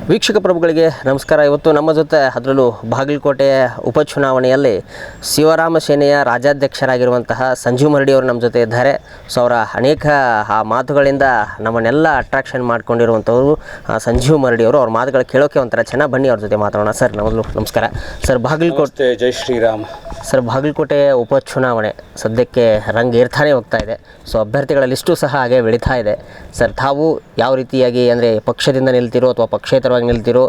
ವೀಕ್ಷಕ ಪ್ರಭುಗಳಿಗೆ ನಮಸ್ಕಾರ. ಇವತ್ತು ನಮ್ಮ ಜೊತೆ ಅದರಲ್ಲೂ ಬಾಗಲಕೋಟೆ ಉಪಚುನಾವಣೆಯಲ್ಲಿ ಶಿವರಾಮ ಸೇನೆಯ ರಾಜ್ಯಾಧ್ಯಕ್ಷರಾಗಿರುವಂತಹ ಸಂಜೀವ್ ಮರಡಿ ಅವರು ನಮ್ಮ ಜೊತೆ ಇದ್ದಾರೆ. ಸೊ ಅವರ ಅನೇಕ ಮಾತುಗಳಿಂದ ನಮ್ಮನ್ನೆಲ್ಲ ಅಟ್ರಾಕ್ಷನ್ ಮಾಡ್ಕೊಂಡಿರುವಂಥವರು ಸಂಜೀವ್ ಮರಡಿ ಅವರು. ಅವ್ರ ಮಾತುಗಳು ಕೇಳೋಕೆ ಒಂಥರ ಚೆನ್ನಾಗಿ. ಬನ್ನಿ ಅವ್ರ ಜೊತೆ ಮಾತಾಡೋಣ. ಸರ್ ನಮಸ್ಕಾರ. ಸರ್ ಬಾಗಲಕೋಟೆ, ಜೈ ಶ್ರೀರಾಮ್. ಸರ್ ಬಾಗಲಕೋಟೆ ಉಪಚುನಾವಣೆ ಸದ್ಯಕ್ಕೆ ರಂಗೇರ್ತಾನೆ ಹೋಗ್ತಾ ಇದೆ. ಸೊ ಅಭ್ಯರ್ಥಿಗಳ ಲಿಸ್ಟು ಸಹ ಹಾಗೆ ಬೆಳೀತಾ ಇದೆ. ಸರ್ ತಾವು ಯಾವ ರೀತಿಯಾಗಿ ಅಂದರೆ ಪಕ್ಷದಿಂದ ನಿಲ್ತಿರೋ ಅಥವಾ ಪಕ್ಷೇತರವಾಗಿ ನಿಲ್ತಿರೋ,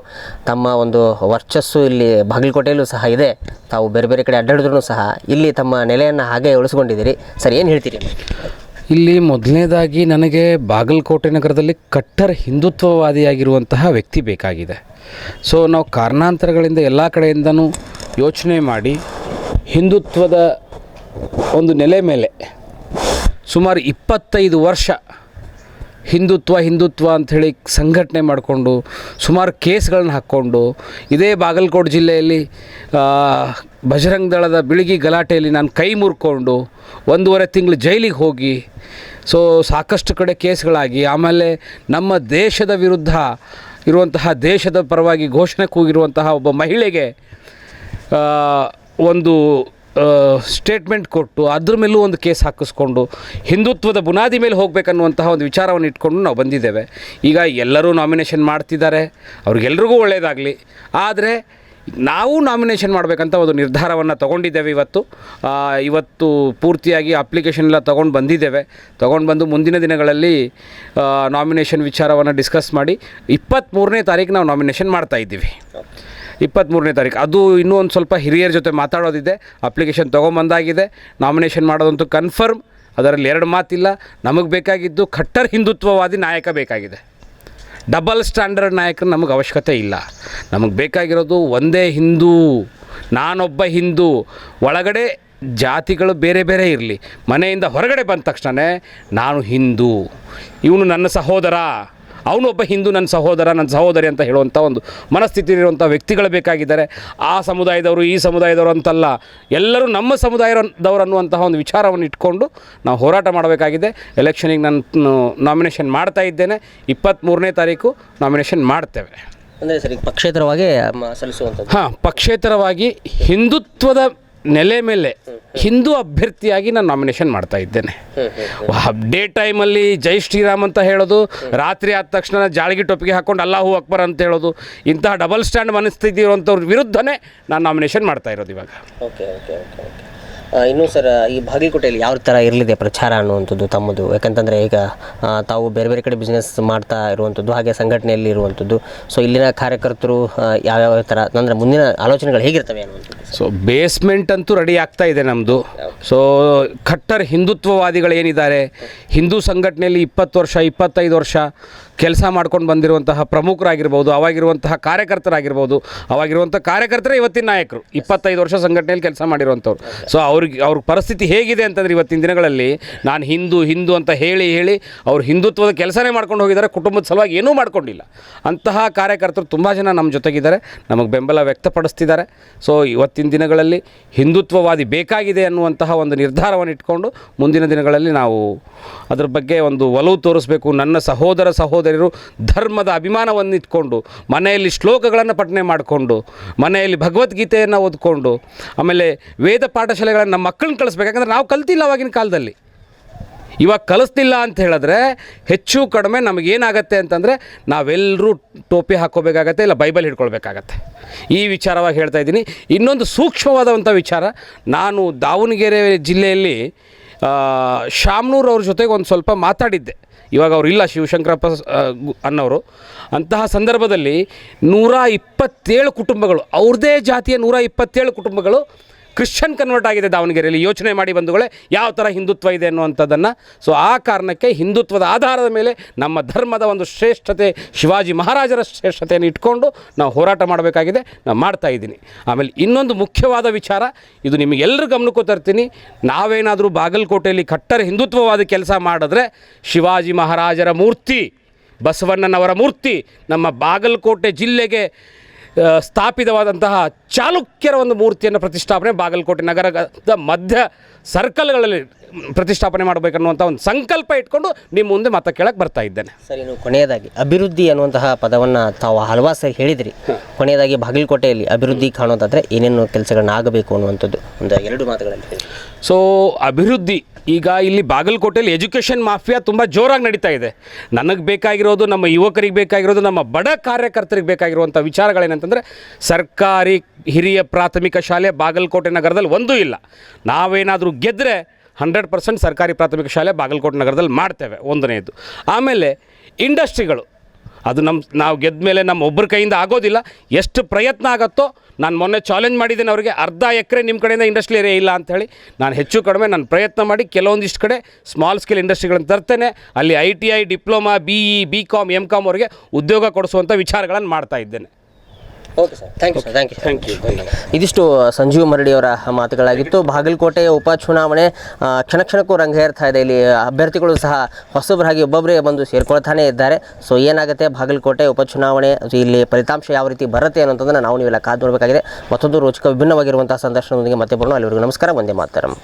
ತಮ್ಮ ಒಂದು ವರ್ಚಸ್ಸು ಇಲ್ಲಿ ಬಾಗಲಕೋಟೆಯಲ್ಲೂ ಸಹ ಇದೆ, ತಾವು ಬೇರೆ ಬೇರೆ ಕಡೆ ಅಡ್ಡಾಡಿದ್ರೂ ಸಹ ಇಲ್ಲಿ ತಮ್ಮ ನೆಲೆಯನ್ನು ಹಾಗೆ ಉಳಿಸ್ಕೊಂಡಿದ್ದೀರಿ. ಸರ್ ಏನು ಹೇಳ್ತೀರಿ? ಇಲ್ಲಿ ಮೊದಲನೇದಾಗಿ ನನಗೆ ಬಾಗಲಕೋಟೆ ನಗರದಲ್ಲಿ ಕಟ್ಟರ್ ಹಿಂದುತ್ವವಾದಿಯಾಗಿರುವಂತಹ ವ್ಯಕ್ತಿ ಬೇಕಾಗಿದೆ. ಸೊ ನಾವು ಕಾರಣಾಂತರಗಳಿಂದ ಎಲ್ಲ ಕಡೆಯಿಂದನೂ ಯೋಚನೆ ಮಾಡಿ ಹಿಂದುತ್ವದ ಒಂದು ನೆಲೆ ಮೇಲೆ ಸುಮಾರು 25 ವರ್ಷ ಹಿಂದುತ್ವ ಅಂಥೇಳಿ ಸಂಘಟನೆ ಮಾಡಿಕೊಂಡು ಸುಮಾರು ಕೇಸ್ಗಳನ್ನ ಹಾಕ್ಕೊಂಡು ಇದೇ ಬಾಗಲಕೋಟೆ ಜಿಲ್ಲೆಯಲ್ಲಿ ಬಜರಂಗ ದಳದ ಬಿಳಿಗಿ ಗಲಾಟೆಯಲ್ಲಿ ನಾನು ಕೈ ಮುರ್ಕೊಂಡು 1.5 ತಿಂಗಳು ಜೈಲಿಗೆ ಹೋಗಿ ಸೊ ಸಾಕಷ್ಟು ಕಡೆ ಕೇಸ್ಗಳಾಗಿ ಆಮೇಲೆ ನಮ್ಮ ದೇಶದ ವಿರುದ್ಧ ಇರುವಂತಹ ದೇಶದ ಪರವಾಗಿ ಘೋಷಣೆ ಕೂಗಿರುವಂತಹ ಒಬ್ಬ ಮಹಿಳೆಗೆ ಒಂದು ಸ್ಟೇಟ್ಮೆಂಟ್ ಕೊಟ್ಟು ಅದ್ರ ಮೇಲೂ ಒಂದು ಕೇಸ್ ಹಾಕಿಸ್ಕೊಂಡು ಹಿಂದುತ್ವದ ಬುನಾದಿ ಮೇಲೆ ಹೋಗಬೇಕನ್ನುವಂತಹ ಒಂದು ವಿಚಾರವನ್ನು ಇಟ್ಕೊಂಡು ನಾವು ಬಂದಿದ್ದೇವೆ. ಈಗ ಎಲ್ಲರೂ ನಾಮಿನೇಷನ್ ಮಾಡ್ತಿದ್ದಾರೆ, ಅವ್ರಿಗೆಲ್ರಿಗೂ ಒಳ್ಳೆಯದಾಗಲಿ. ಆದರೆ ನಾವು ನಾಮಿನೇಷನ್ ಮಾಡಬೇಕಂತ ಒಂದು ನಿರ್ಧಾರವನ್ನು ತೊಗೊಂಡಿದ್ದೇವೆ. ಇವತ್ತು ಪೂರ್ತಿಯಾಗಿ ಅಪ್ಲಿಕೇಶನ್ ಎಲ್ಲ ತೊಗೊಂಡು ಬಂದು ಮುಂದಿನ ದಿನಗಳಲ್ಲಿ ನಾಮಿನೇಷನ್ ವಿಚಾರವನ್ನು ಡಿಸ್ಕಸ್ ಮಾಡಿ 23ನೇ ತಾರೀಕು ನಾವು ನಾಮಿನೇಷನ್ ಮಾಡ್ತಾಯಿದ್ದೀವಿ. 23ನೇ ತಾರೀಕು ಅದು ಇನ್ನೂ ಒಂದು ಸ್ವಲ್ಪ ಹಿರಿಯರ ಜೊತೆ ಮಾತಾಡೋದಿದೆ. ಅಪ್ಲಿಕೇಶನ್ ತೊಗೊಂಬಂದಾಗಿದೆ. ನಾಮಿನೇಷನ್ ಮಾಡೋದಂತೂ ಕನ್ಫರ್ಮ್, ಅದರಲ್ಲಿ 2 ಮಾತಿಲ್ಲ. ನಮಗೆ ಬೇಕಾಗಿದ್ದು ಕಟ್ಟರ್ ಹಿಂದುತ್ವವಾದಿ ನಾಯಕ ಬೇಕಾಗಿದೆ. ಡಬಲ್ ಸ್ಟ್ಯಾಂಡರ್ಡ್ ನಾಯಕರು ನಮಗೆ ಅವಶ್ಯಕತೆ ಇಲ್ಲ. ನಮಗೆ ಬೇಕಾಗಿರೋದು ಒಂದೇ ಹಿಂದೂ, ನಾನೊಬ್ಬ ಹಿಂದೂ. ಒಳಗಡೆ ಜಾತಿಗಳು ಬೇರೆ ಬೇರೆ ಇರಲಿ, ಮನೆಯಿಂದ ಹೊರಗಡೆ ಬಂದ ತಕ್ಷಣ ನಾನು ಹಿಂದೂ, ಇವನು ನನ್ನ ಸಹೋದರ, ಅವನು ಒಬ್ಬ ಹಿಂದೂ, ನನ್ನ ಸಹೋದರ, ನನ್ನ ಸಹೋದರಿ ಅಂತ ಹೇಳುವಂಥ ಒಂದು ಮನಸ್ಥಿತಿ ಇರುವಂಥ ವ್ಯಕ್ತಿಗಳು ಬೇಕಾಗಿದ್ದಾರೆ. ಆ ಸಮುದಾಯದವರು ಈ ಸಮುದಾಯದವರು ಅಂತಲ್ಲ, ಎಲ್ಲರೂ ನಮ್ಮ ಸಮುದಾಯದವರು ಅನ್ನುವಂತಹ ಒಂದು ವಿಚಾರವನ್ನು ಇಟ್ಕೊಂಡು ನಾವು ಹೋರಾಟ ಮಾಡಬೇಕಾಗಿದೆ. ಎಲೆಕ್ಷನಿಗೆ ನಾನು ನಾಮಿನೇಷನ್ ಮಾಡ್ತಾ ಇದ್ದೇನೆ. 23ನೇ ತಾರೀಕು ನಾಮಿನೇಷನ್ ಮಾಡ್ತೇವೆ. ಅಂದರೆ ಸರಿ, ಪಕ್ಷೇತರವಾಗಿ ಸಲ್ಲಿಸುವಂಥದ್ದು? ಹಾಂ, ಪಕ್ಷೇತರವಾಗಿ ಹಿಂದುತ್ವದ ನೆಲೆ ಮೇಲೆ ಹಿಂದೂ ಅಭ್ಯರ್ಥಿಯಾಗಿ ನಾನು ನಾಮಿನೇಷನ್ ಮಾಡ್ತಾ ಇದ್ದೇನೆ. ಡೇ ಟೈಮಲ್ಲಿ ಜೈ ಶ್ರೀರಾಮ್ ಅಂತ ಹೇಳೋದು, ರಾತ್ರಿ ಆದ ತಕ್ಷಣ ಜಾಳಿಗೆ ಟೊಪ್ಪಿಗೆ ಹಾಕ್ಕೊಂಡು ಅಲ್ಲಾಹು ಅಕ್ಬರ್ ಅಂತ ಹೇಳೋದು, ಇಂತಹ ಡಬಲ್ ಸ್ಟ್ಯಾಂಡ್ ಮನಸ್ಥಿತಿ ಇರುವಂಥವ್ರ ವಿರುದ್ಧನೇ ನಾನು ನಾಮಿನೇಷನ್ ಮಾಡ್ತಾ ಇರೋದು ಇವಾಗ. ಓಕೆ. ಇನ್ನೂ ಸರ್, ಈ ಬಾಗಲಕೋಟೆಯಲ್ಲಿ ಯಾವ ಥರ ಇರಲಿದೆ ಪ್ರಚಾರ ಅನ್ನುವಂಥದ್ದು ತಮ್ಮದು? ಯಾಕಂತಂದರೆ ಈಗ ತಾವು ಬೇರೆ ಬೇರೆ ಕಡೆ ಬಿಸ್ನೆಸ್ ಮಾಡ್ತಾ ಇರುವಂಥದ್ದು, ಹಾಗೆ ಸಂಘಟನೆಯಲ್ಲಿ ಇರುವಂಥದ್ದು. ಸೊ ಇಲ್ಲಿನ ಕಾರ್ಯಕರ್ತರು ಯಾವ್ಯಾವ ಥರ ಅಂದರೆ ಮುಂದಿನ ಆಲೋಚನೆಗಳು ಹೇಗಿರ್ತವೆ ಅನ್ನುವಂಥದ್ದು? ಸೊ ಬೇಸ್ಮೆಂಟ್ ಅಂತೂ ರೆಡಿ ಆಗ್ತಾ ಇದೆ ನಮ್ಮದು. ಸೊ ಕಟ್ಟರ್ ಹಿಂದುತ್ವವಾದಿಗಳು ಏನಿದ್ದಾರೆ, ಹಿಂದೂ ಸಂಘಟನೆಯಲ್ಲಿ 20 ವರ್ಷ 25 ವರ್ಷ ಕೆಲಸ ಮಾಡ್ಕೊಂಡು ಬಂದಿರುವಂತಹ ಪ್ರಮುಖರಾಗಿರ್ಬೋದು, ಅವಾಗಿರುವಂತಹ ಕಾರ್ಯಕರ್ತರಾಗಿರ್ಬೋದು, ಅವಾಗಿರುವಂಥ ಕಾರ್ಯಕರ್ತರೇ ಇವತ್ತಿನ ನಾಯಕರು. 25 ವರ್ಷ ಸಂಘಟನೆಯಲ್ಲಿ ಕೆಲಸ ಮಾಡಿರುವಂಥವ್ರು. ಸೊ ಅವ್ರ ಪರಿಸ್ಥಿತಿ ಹೇಗಿದೆ ಅಂತಂದರೆ ಇವತ್ತಿನ ದಿನಗಳಲ್ಲಿ ನಾನು ಹಿಂದೂ ಅಂತ ಹೇಳಿ ಅವ್ರು ಹಿಂದುತ್ವದ ಕೆಲಸನೇ ಮಾಡ್ಕೊಂಡು ಹೋಗಿದ್ದಾರೆ, ಕುಟುಂಬದ ಸಲುವಾಗಿ ಏನೂ ಮಾಡ್ಕೊಂಡಿಲ್ಲ. ಅಂತಹ ಕಾರ್ಯಕರ್ತರು ತುಂಬ ಜನ ನಮ್ಮ ಜೊತೆಗಿದ್ದಾರೆ, ನಮಗೆ ಬೆಂಬಲ ವ್ಯಕ್ತಪಡಿಸ್ತಿದ್ದಾರೆ. ಸೊ ಇವತ್ತಿನ ದಿನಗಳಲ್ಲಿ ಹಿಂದುತ್ವವಾದಿ ಬೇಕಾಗಿದೆ ಅನ್ನುವಂತಹ ಒಂದು ನಿರ್ಧಾರವನ್ನು ಇಟ್ಕೊಂಡು ಮುಂದಿನ ದಿನಗಳಲ್ಲಿ ನಾವು ಅದ್ರ ಬಗ್ಗೆ ಒಂದು ಒಲವು ತೋರಿಸಬೇಕು. ನನ್ನ ಸಹೋದರರು ಧರ್ಮದ ಅಭಿಮಾನವನ್ನು ಇಟ್ಕೊಂಡು ಮನೆಯಲ್ಲಿ ಶ್ಲೋಕಗಳನ್ನು ಪಠನೆ ಮಾಡಿಕೊಂಡು, ಮನೆಯಲ್ಲಿ ಭಗವದ್ಗೀತೆಯನ್ನು ಓದ್ಕೊಂಡು, ಆಮೇಲೆ ವೇದ ಪಾಠಶಾಲೆಗಳನ್ನು ನಮ್ಮ ಮಕ್ಕಳನ್ನ ಕಳಿಸ್ಬೇಕು. ಯಾಕಂದರೆ ನಾವು ಕಲ್ತಿಲ್ಲ ಆವಾಗಿನ ಕಾಲದಲ್ಲಿ. ಇವಾಗ ಕಲಿಸ್ತಿಲ್ಲ ಅಂತ ಹೇಳಿದ್ರೆ ಹೆಚ್ಚು ಕಡಿಮೆ ನಮಗೇನಾಗತ್ತೆ ಅಂತಂದರೆ ನಾವೆಲ್ಲರೂ ಟೋಪಿ ಹಾಕ್ಕೋಬೇಕಾಗತ್ತೆ, ಇಲ್ಲ ಬೈಬಲ್ ಹಿಡ್ಕೊಳ್ಬೇಕಾಗತ್ತೆ. ಈ ವಿಚಾರವಾಗಿ ಹೇಳ್ತಾ ಇದ್ದೀನಿ. ಇನ್ನೊಂದು ಸೂಕ್ಷ್ಮವಾದಂಥ ವಿಚಾರ, ನಾನು ದಾವಣಗೆರೆ ಜಿಲ್ಲೆಯಲ್ಲಿ ಶಾಮನೂರು ಅವ್ರ ಜೊತೆಗೆ ಒಂದು ಸ್ವಲ್ಪ ಮಾತಾಡಿದ್ದೆ. ಇವಾಗ ಅವರು ಇಲ್ಲ, ಶಿವಶಂಕರಪ್ಪ ಅನ್ನೋರು. ಅಂತಹ ಸಂದರ್ಭದಲ್ಲಿ 127 ಕುಟುಂಬಗಳು, ಅವ್ರದ್ದೇ ಜಾತಿಯ 127 ಕುಟುಂಬಗಳು ಕ್ರಿಶ್ಚಿಯನ್ ಕನ್ವರ್ಟ್ ಆಗಿದೆ ದಾವಣಗೆರೆಯಲ್ಲಿ. ಯೋಚನೆ ಮಾಡಿ ಬಂಧುಗಳೇ, ಯಾವ ಥರ ಹಿಂದುತ್ವ ಇದೆ ಅನ್ನುವಂಥದ್ದನ್ನು. ಸೊ ಆ ಕಾರಣಕ್ಕೆ ಹಿಂದುತ್ವದ ಆಧಾರದ ಮೇಲೆ ನಮ್ಮ ಧರ್ಮದ ಒಂದು ಶ್ರೇಷ್ಠತೆ, ಶಿವಾಜಿ ಮಹಾರಾಜರ ಶ್ರೇಷ್ಠತೆಯನ್ನು ಇಟ್ಕೊಂಡು ನಾವು ಹೋರಾಟ ಮಾಡಬೇಕಾಗಿದೆ. ನಾನು ಮಾಡ್ತಾ ಇದ್ದೀನಿ. ಆಮೇಲೆ ಇನ್ನೊಂದು ಮುಖ್ಯವಾದ ವಿಚಾರ, ಇದು ನಿಮಗೆಲ್ಲರೂ ಗಮನಕ್ಕೂ ತರ್ತೀನಿ. ನಾವೇನಾದರೂ ಬಾಗಲಕೋಟೆಯಲ್ಲಿ ಕಟ್ಟರ್ ಹಿಂದುತ್ವವಾದ ಕೆಲಸ ಮಾಡಿದ್ರೆ ಶಿವಾಜಿ ಮಹಾರಾಜರ ಮೂರ್ತಿ, ಬಸವಣ್ಣನವರ ಮೂರ್ತಿ, ನಮ್ಮ ಬಾಗಲಕೋಟೆ ಜಿಲ್ಲೆಗೆ ಸ್ಥಾಪಿತವಾದಂತಹ ಚಾಲುಕ್ಯರ ಒಂದು ಮೂರ್ತಿಯನ್ನು ಪ್ರತಿಷ್ಠಾಪನೆ ಬಾಗಲಕೋಟೆ ನಗರದ ಮಧ್ಯ ಸರ್ಕಲ್ಗಳಲ್ಲಿ ಪ್ರತಿಷ್ಠಾಪನೆ ಮಾಡಬೇಕನ್ನುವಂಥ ಒಂದು ಸಂಕಲ್ಪ ಇಟ್ಕೊಂಡು ನಿಮ್ಮ ಮುಂದೆ ಮತ ಕೇಳಕ್ಕೆ ಬರ್ತಾ ಇದ್ದೇನೆ. ಸರಿ, ನೀವು ಕೊನೆಯದಾಗಿ ಅಭಿವೃದ್ಧಿ ಅನ್ನುವಂತಹ ಪದವನ್ನು ತಾವು ಹಲವಾರು ಸರಿ ಹೇಳಿದಿರಿ. ಕೊನೆಯದಾಗಿ ಬಾಗಲಕೋಟೆಯಲ್ಲಿ ಅಭಿವೃದ್ಧಿ ಕಾಣೋದಾದರೆ ಏನೇನು ಕೆಲಸಗಳನ್ನ ಆಗಬೇಕು ಅನ್ನುವಂಥದ್ದು ಒಂದು 2 ಮಾತುಗಳಲ್ಲಿ ಹೇಳಿ. ಸೊ ಅಭಿವೃದ್ಧಿ, ಈಗ ಇಲ್ಲಿ ಬಾಗಲಕೋಟೆಯಲ್ಲಿ ಎಜುಕೇಷನ್ ಮಾಫಿಯಾ ತುಂಬ ಜೋರಾಗಿ ನಡೀತಾ ಇದೆ. ನನಗೆ ಬೇಕಾಗಿರೋದು, ನಮ್ಮ ಯುವಕರಿಗೆ ಬೇಕಾಗಿರೋದು, ನಮ್ಮ ಬಡ ಕಾರ್ಯಕರ್ತರಿಗೆ ಬೇಕಾಗಿರುವಂಥ ವಿಚಾರಗಳೇನಂತಂದರೆ ಸರ್ಕಾರಿ ಹಿರಿಯ ಪ್ರಾಥಮಿಕ ಶಾಲೆ ಬಾಗಲಕೋಟೆ ನಗರದಲ್ಲಿ ಒಂದೂ ಇಲ್ಲ. ನಾವೇನಾದರೂ ಗೆದ್ದರೆ 100% ಸರ್ಕಾರಿ ಪ್ರಾಥಮಿಕ ಶಾಲೆ ಬಾಗಲಕೋಟೆ ನಗರದಲ್ಲಿ ಮಾಡ್ತೇವೆ, ಒಂದನೇದು. ಆಮೇಲೆ ಇಂಡಸ್ಟ್ರಿಗಳು, ಅದು ನಾವು ಗೆದ್ದ ಮೇಲೆ ನಮ್ಮ ಒಬ್ಬರ ಕೈಯಿಂದ ಆಗೋದಿಲ್ಲ. ಎಷ್ಟು ಪ್ರಯತ್ನ ಆಗುತ್ತೋ, ನಾನು ಮೊನ್ನೆ ಚಾಲೆಂಜ್ ಮಾಡಿದ್ದೇನೆ ಅವರಿಗೆ, ಅರ್ಧ ಎಕರೆ ನಿಮ್ಮ ಕಡೆಯಿಂದ ಇಂಡಸ್ಟ್ರಿ ಏರಿಯಾ ಇಲ್ಲ ಅಂಥೇಳಿ. ನಾನು ಹೆಚ್ಚು ಕಡಿಮೆ ನಾನು ಪ್ರಯತ್ನ ಮಾಡಿ ಕೆಲವೊಂದಿಷ್ಟು ಕಡೆ ಸ್ಮಾಲ್ ಸ್ಕೇಲ್ ಇಂಡಸ್ಟ್ರಿಗಳನ್ನು ತರ್ತೇನೆ. ಅಲ್ಲಿ ITI, diploma, BE, BCom, MCom ಅವರಿಗೆ ಉದ್ಯೋಗ ಕೊಡಿಸುವಂಥ ವಿಚಾರಗಳನ್ನು ಮಾಡ್ತಾ ಇದ್ದೇನೆ. Okay sir, thank you sir, thank you. ಧನ್ಯವಾದ. ಇದಿಷ್ಟು ಸಂಜೀವ್ ಮರಡಿಯವರ ಮಾತುಗಳಾಗಿತ್ತು. ಬಾಗಲಕೋಟೆಯ ಉಪಚುನಾವಣೆ ಕ್ಷಣ ಕ್ಷಣಕ್ಕೂ ರಂಗೇರ್ತಾ ಇದೆ. ಇಲ್ಲಿ ಅಭ್ಯರ್ಥಿಗಳು ಸಹ ಹೊಸಬರಾಗಿ ಒಬ್ಬೊಬ್ಬರೇ ಬಂದು ಸೇರ್ಕೊಳ್ತಾನೆ ಇದ್ದಾರೆ. ಸೊ ಏನಾಗುತ್ತೆ ಬಾಗಲಕೋಟೆ ಉಪಚುನಾವಣೆ, ಇಲ್ಲಿ ಫಲಿತಾಂಶ ಯಾವ ರೀತಿ ಬರುತ್ತೆ ಅನ್ನೋಂಥದ್ದನ್ನು ನಾವು ನೀವೆಲ್ಲ ಕಾದು ನೋಡಬೇಕಾಗಿದೆ. ಮತ್ತೊಂದು ರೋಚಕ ವಿಭಿನ್ನವಾಗಿರುವಂಥ ಸಂದರ್ಶನದೊಂದಿಗೆ ಮತ್ತೆ ಬರೋಣ. ಅಲ್ಲಿವರೆಗೂ ನಮಸ್ಕಾರ, ವಂದೇ ಮಾತರಂ.